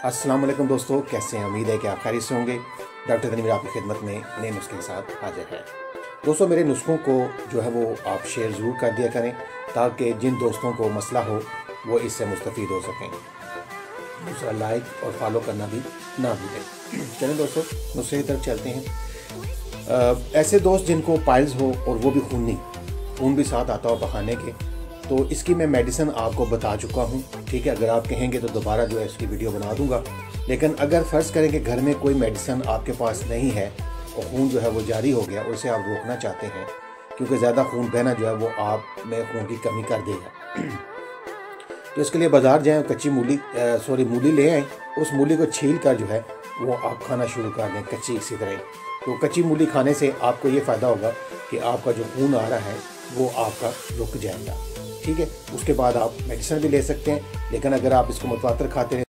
अस्सलाम वालेकुम दोस्तों, कैसे हैं? उम्मीद है कि आप खैरियत से होंगे। डॉक्टर तनवीर आपकी खिदमत में नए नुस्खे के साथ हाजिर है। दोस्तों, मेरे नुस्खों को जो है वो आप शेयर ज़रूर कर दिया करें ताकि जिन दोस्तों को मसला हो वो इससे मुस्तफ़ीद हो सकें। दूसरा, लाइक और फॉलो करना भी ना भूलें। चलें दोस्तों, नुस्खे की तरफ चलते हैं। ऐसे दोस्त जिनको पाइल्स हो और वो भी खून भी साथ आता हो बहाने के, तो इसकी मैं मेडिसिन आपको बता चुका हूँ। ठीक है, अगर आप कहेंगे तो दोबारा जो है इसकी वीडियो बना दूंगा। लेकिन अगर फ़र्ज़ करें कि घर में कोई मेडिसिन आपके पास नहीं है और खून जो है वो जारी हो गया, उसे आप रोकना चाहते हैं क्योंकि ज़्यादा खून बहना जो है वो आप में खून की कमी कर देगा, तो इसके लिए बाज़ार जाएँ, कच्ची मूली ले आएँ। उस मूली को छील कर जो है वो आप खाना शुरू कर दें कच्ची इसी तरह। तो कच्ची मूली खाने से आपको ये फ़ायदा होगा कि आपका जो खून आ रहा है वो आपका रुक जाएगा। ठीक है, उसके बाद आप मेडिसिन भी ले सकते हैं। लेकिन अगर आप इसको मुतवातर खाते हैं